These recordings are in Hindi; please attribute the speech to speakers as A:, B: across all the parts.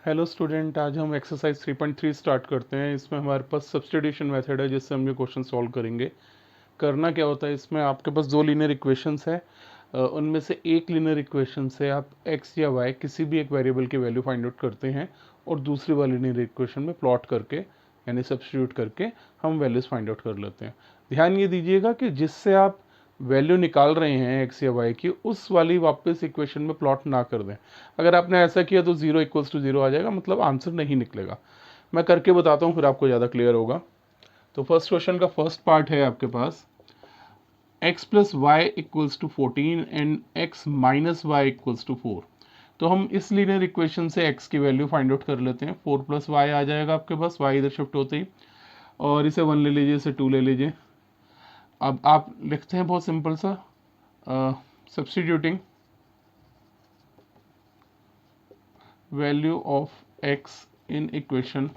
A: हेलो स्टूडेंट, आज हम एक्सरसाइज 3.3 स्टार्ट करते हैं। इसमें हमारे पास सब्स्टिट्यूशन मेथड है जिससे हम ये क्वेश्चन सॉल्व करेंगे। करना क्या होता है, इसमें आपके पास दो लीनियर इक्वेशंस है। उनमें से एक लीनियर इक्वेशन से आप x या y किसी भी एक वेरिएबल की वैल्यू फाइंड आउट करते हैं और दूसरी वाली लीनियर इक्वेशन में प्लॉट करके यानी सब्स्टिट्यूट करके हम वैल्यूज फाइंड आउट कर लेते हैं। ध्यान ये दीजिएगा कि जिससे आप वैल्यू निकाल रहे हैं x या y की, उस वाली वापस इक्वेशन में प्लॉट ना कर दें। अगर आपने ऐसा किया तो 0 = 0 आ जाएगा, मतलब आंसर नहीं निकलेगा। मैं करके बताता हूँ, फिर आपको ज़्यादा क्लियर होगा। तो फर्स्ट क्वेश्चन का फर्स्ट पार्ट है आपके पास x + y = 14 and x - y = 4। तो हम इस लीनियर इक्वेशन से x की वैल्यू फाइंड आउट कर लेते हैं। 4 + y आ जाएगा आपके पास, y इधर शिफ्ट होते ही, और इसे 1 ले लीजिए, इसे 2 ले लीजिए। अब आप लिखते हैं बहुत सिंपल सा, substituting value of x in equation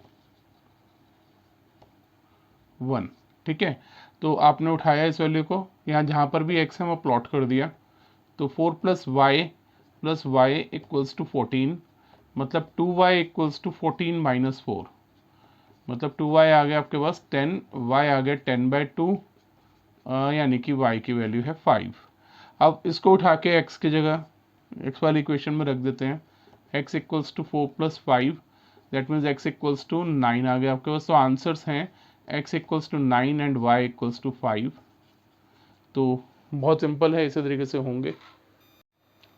A: 1। ठीक है, तो आपने उठाया इस वैल्यू को, यहाँ जहाँ पर भी x है वो प्लॉट कर दिया। तो 4 + y = 14, मतलब 2y = 14 - 4, मतलब 2y आ गया आपके पास 10, y आ गया 10/2, यानी कि y की वैल्यू है 5। अब इसको उठा के x की जगह x वाली इक्वेशन में रख देते हैं। x = 4 + 5, दैट मीन्स x = 9 आ गया आपके पास। तो आंसर्स हैं x = 9 एंड y = 5। तो बहुत सिंपल है, इसी तरीके से होंगे।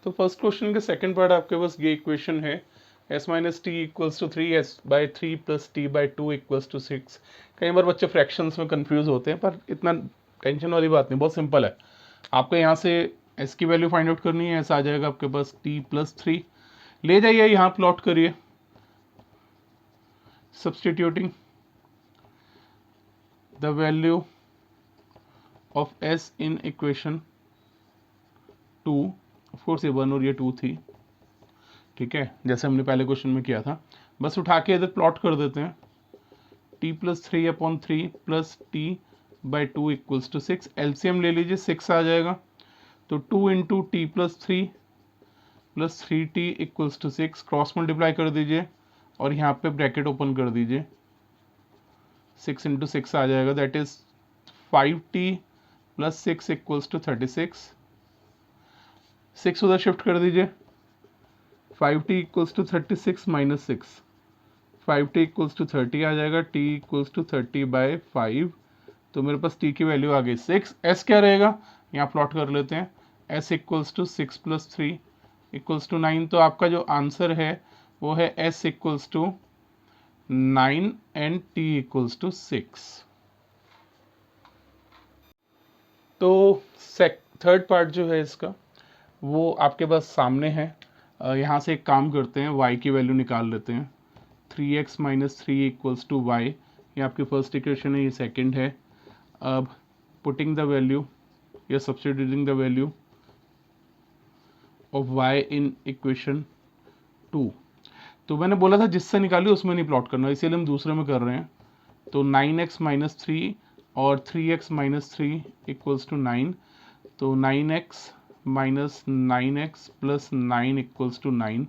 A: तो फर्स्ट क्वेश्चन के सेकंड पार्ट आपके पास ये इक्वेशन है, s - t = 3, s/3 + t/2 = 6। कई बार बच्चे फ्रैक्शंस में कंफ्यूज होते हैं, पर इतना टेंशन वाली बात नहीं, बहुत सिंपल है। आपको यहाँ से s की वैल्यू फाइंड आउट करनी है। s आ जाएगा आपके पास t + 3, ले जाइए यहाँ प्लॉट करिए, substituting the value of s in equation 2। Of course ये 1 और ये 2 थी, ठीक है, जैसे हमने पहले क्वेश्चन में किया था। बस उठा के इधर प्लॉट कर देते हैं। t + 3/3 + t/2 = 6। एलसीएम ले लीजिए, 6 आ जाएगा। तो 2 × t + 3 + 3t = 6, क्रॉस मल्टीप्लाई कर दीजिए और यहाँ पे ब्रैकेट ओपन कर दीजिए। 6 × 6 आ जाएगा, दैट इज 5t + 6 = 36। 6 उधर शिफ्ट कर दीजिए। 5t = 36 - 6, 5t = 30 आ जाएगा। t = 30/5, तो मेरे पास t की वैल्यू आ गई 6। s क्या रहेगा, यहाँ प्लॉट कर लेते हैं। s = 6 + 3 = 9। तो आपका जो आंसर है वो है s = 9 एंड t = 6। तो थर्ड पार्ट जो है इसका, वो आपके पास सामने है। यहाँ से एक काम करते हैं, y की वैल्यू निकाल लेते हैं। 3x - 3 = y, ये आपकी फर्स्ट इक्वेशन है, ये सेकंड है। अब पुटिंग द वैल्यू या substituting the value of y in equation 2। तो मैंने बोला था जिससे निकाली उसमें नहीं प्लॉट करना, इसीलिए हम दूसरे में कर रहे हैं। तो 9x - 3 और 3x - 3 = 9, तो 9x - 9x + 9 = 9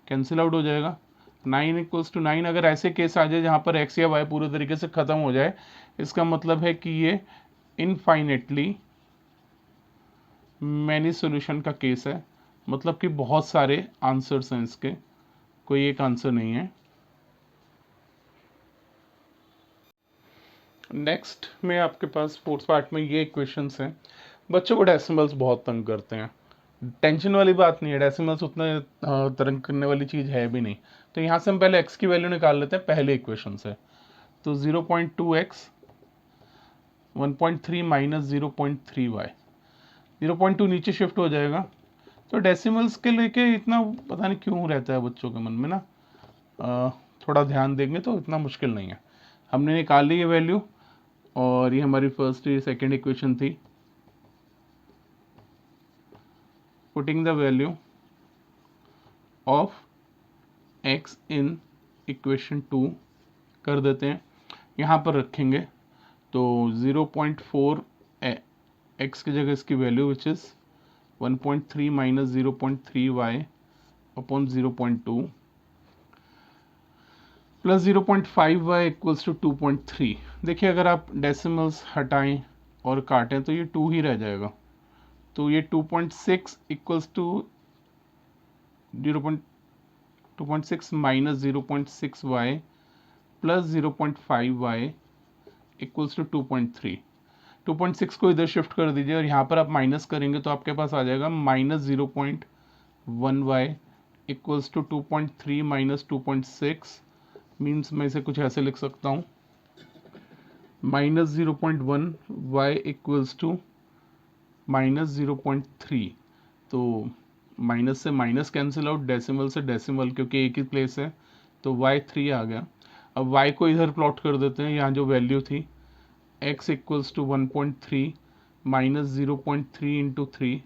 A: कैंसिल आउट हो जाएगा। 9 = 9, अगर ऐसे केस आ जाए जहाँ पर x या y पूरे तरीके से ख़त्म हो जाए, इसका मतलब है कि ये इनफाइनेटली मैनी सॉल्यूशन का केस है, मतलब कि बहुत सारे आंसर्स हैं इसके, कोई एक आंसर नहीं है। नेक्स्ट में आपके पास फोर्थ पार्ट में ये इक्वेशंस हैं। बच्चों को डेसिमल्स बहुत तंग करते हैं, टेंशन वाली बात नहीं है, डेसिमल्स उतना तंग करने वाली चीज़ है भी नहीं। तो यहाँ से हम पहले x की वैल्यू निकाल लेते हैं पहले इक्वेशन से। तो 0.2x 1.3 - 0.3y, 0.2 नीचे शिफ्ट हो जाएगा। तो डेसिमल्स के लेके इतना पता नहीं क्यों रहता है बच्चों के मन में ना, थोड़ा ध्यान देंगे तो इतना मुश्किल नहीं है। हमने निकाल ली ये वैल्यू, और ये हमारी फर्स्ट ये सेकेंड इक्वेशन थी। Putting the value of x in equation 2 कर देते हैं, यहाँ पर रखेंगे। तो 0.4 x की जगह इसकी value which is 1.3 - 0.3y upon 0.2। Plus 0.5y equals to 2.3। देखिए अगर आप डेसिमल्स हटाएं और काटें तो ये 2 ही रह जाएगा, तो ये 2.6 equals to 2.6 minus 0.6y plus 0.5y equals to 2.3। 2.6 को इधर शिफ्ट कर दीजिए और यहाँ पर आप माइनस करेंगे तो आपके पास आ जाएगा minus 0.1y equals to 2.3 minus 2.6। Means मैं इसे कुछ ऐसे लिख सकता हूँ, minus 0.1y equals to minus 0.3। तो माइनस से माइनस कैंसिल आउट, डेसिमल से डेसिमल, क्योंकि एक ही प्लेस है तो y 3 आ गया। अब y को इधर प्लॉट कर देते हैं, यहाँ जो वैल्यू थी x equals to 1.3 minus 0.3 into 3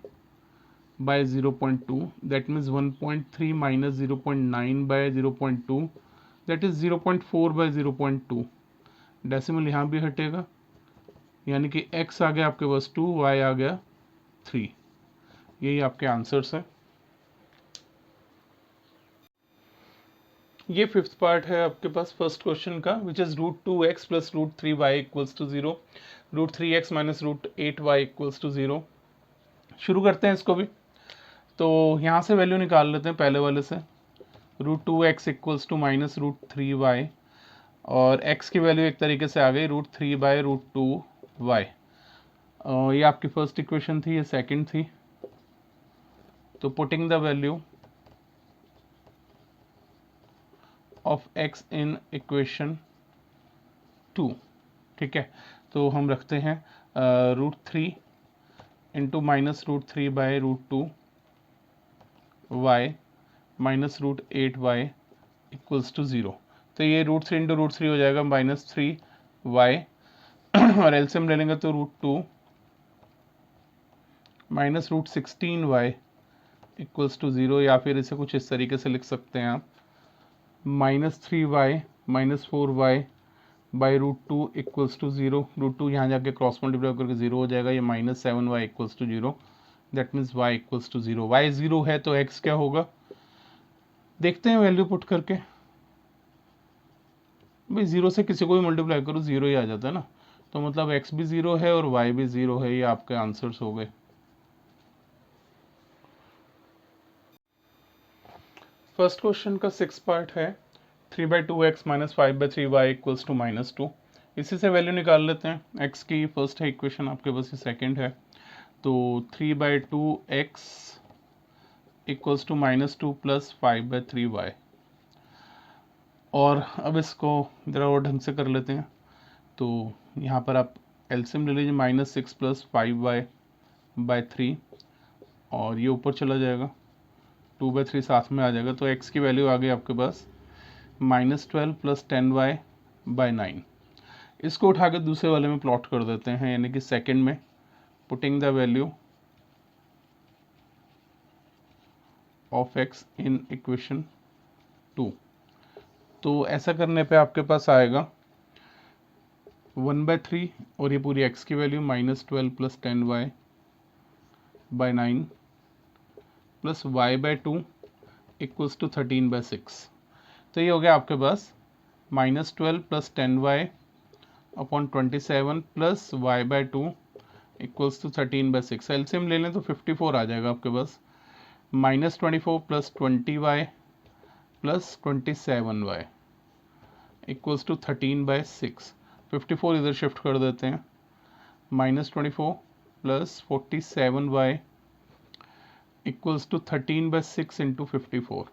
A: by 0.2, that means 1.3 minus 0.9 by 0.2, that is 0.4 by 0.2। Decimal यहाँ भी हटेगा, यानी कि x आ गया आपके पास 2, y आ गया 3। यही आपके आंसर्स हैं। ये फिफ्थ पार्ट है आपके पास फर्स्ट क्वेश्चन का, which is √2x plus √3y equals to 0, √3x minus √8y equals to 0। शुरू करते हैं इसको भी। तो यहाँ से वैल्यू निकाल लेते हैं पहले वाले से, √2x equals to minus √3y, और x की वैल्यू एक तरीके से आ गई √3 बाय √2y। ये आपकी फर्स्ट इक्वेशन थी, ये सेकंड थी। तो putting the value of x in equation 2, ठीक है। तो हम रखते हैं √3 into minus √3 by √2y minus √8y equals to 0। तो ये √3 इंटू √3 हो जाएगा -3y और एलसीएम ले लेंगे तो √2 माइनस √16y इक्वल्स टू 0, या फिर इसे कुछ इस तरीके से लिख सकते हैं आप, -3y minus 4y by √2 equals to 0। √2 यहाँ जाके क्रॉस मल्टीप्लाई करके 0 हो जाएगा, ये -7y equals to 0, that means y equals to 0। y 0 है तो x क्या होगा, देखते हैं वैल्यू पुट करके। भाई 0 से किसी को भी मल्टीप्लाई करो 0 ही आ जाता है ना, तो मतलब x भी 0 है और y भी 0 है। ये आपके आंसर्स हो गए। फर्स्ट क्वेश्चन का 6 पार्ट है, 3/2x minus 5/3y equals to -2। इसी से वैल्यू निकाल लेते हैं। x की फर्स्ट है इक्वेशन, आपके पास ये सेकंड है। तो 3/2x equals to -2 plus 5/3y। और अब इसको ज़रा और ढंग से कर लेते हैं। तो यहाँ पर आप एलसीएम ले लीजिए, -6 प्लस 5y/3, और ये ऊपर चला जाएगा, 2/3 साथ में आ जाएगा। तो x की वैल्यू आ गई आपके पास -12 प्लस 10y/9। इसको उठा के दूसरे वाले में प्लॉट कर देते हैं, यानी कि सेकंड में, putting the value of x in equation 2। तो ऐसा करने पे आपके पास आएगा 1/3 और ये पूरी x की value -12 plus 10y/9 plus y/2 equals to 13/6। तो ये हो गया आपके पास -12 plus 10y/27 plus y/2 equals to 13/6। LCM ले लें तो 54 आ जाएगा आपके पास, -24 plus 20y plus 27y equals to 13/6। 54 इधर शिफ्ट कर देते हैं, -24 plus 47y equals to 13/6 into 54,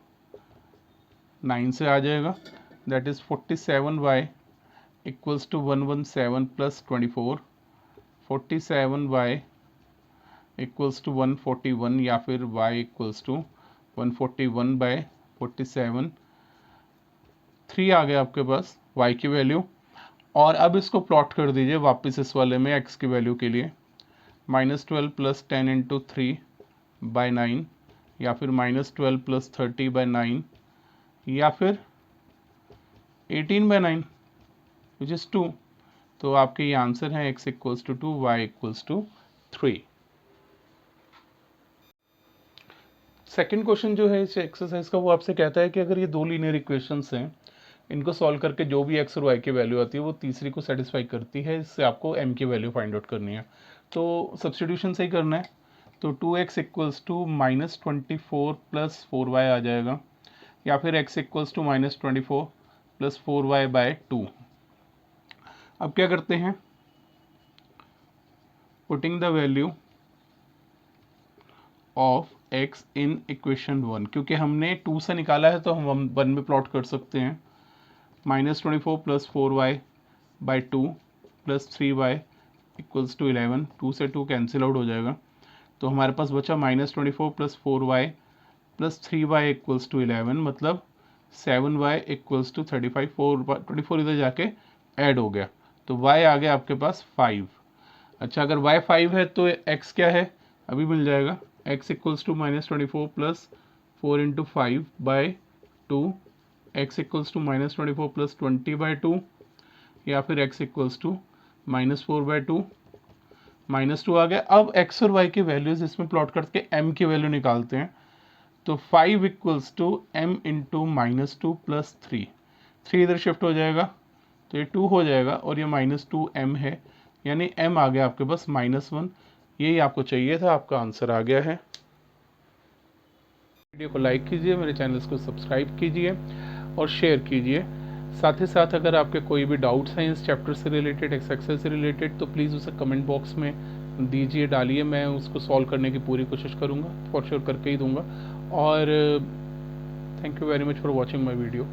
A: 9 से आ जाएगा, that is 47y equals to 117 plus 24, 47y equals to 141, या फिर y इक्वल्स टू 141/47। 3 आ गया आपके पास y की वैल्यू। और अब इसको प्लॉट कर दीजिए वापस इस वाले में x की वैल्यू के लिए, -12 प्लस 10 इंटू 3/9, या फिर -12 प्लस 30/9, या फिर 18/9 विच इज़ 2। तो आपके ये आंसर है x equals to 2, y equals to 3। Second question जो है इस एक्सरसाइज का, वो आपसे कहता है कि अगर ये दो लीनियर इक्वेशंस हैं इनको सॉल्व करके जो भी एक्स और वाई की वैल्यू आती है वो तीसरी को सेटिस्फाई करती है, इससे आपको एम की वैल्यू फाइंड आउट करनी है। तो सब्सटीट्यूशन से ही करना है, तो 2x equals to -24 plus 4y आ जाएगा, या फिर x equals to -24 plus 4y by 2। अब क्या करते हैं, putting the value of x in equation 1, क्योंकि हमने 2 से निकाला है तो हम 1 में प्लॉट कर सकते हैं। -24 plus 4y by 2 plus 3y equals to 11, 2 से 2 कैंसिल आउट हो जाएगा, तो हमारे पास बचा -24 plus 4y plus 3y equals to 11, मतलब 7y इक्वल्स टू 35, 24 इधर जाके ऐड हो गया, तो y आ गया आपके पास 5। अच्छा, अगर y 5 है तो x क्या है, अभी मिल जाएगा, x equals to -24 plus 4 into 5 by 2, x equals to -24 plus 20 by 2, या फिर x इक्वल्स टू -4 बाई 2, -2 आ गया। अब x और y की वैल्यूज इसमें प्लॉट करके m की वैल्यू निकालते हैं, तो 5 equals to m into -2 plus 3, 3 इधर शिफ्ट हो जाएगा तो ये 2 हो जाएगा, और ये -2m है, यानी m आ गया आपके पास -1। यही आपको चाहिए था, आपका आंसर आ गया है। वीडियो को लाइक कीजिए, मेरे चैनल्स को सब्सक्राइब कीजिए और शेयर कीजिए। साथ ही साथ अगर आपके कोई भी डाउट्स हैं इस चैप्टर से रिलेटेड, एक्सेल से रिलेटेड, तो प्लीज़ उसे कमेंट बॉक्स में दीजिए, डालिए, मैं उसको सॉल्व करने की पूरी कोशिश करूँगा, फॉर श्योर करके ही दूँगा। और thank you very much for watching my video.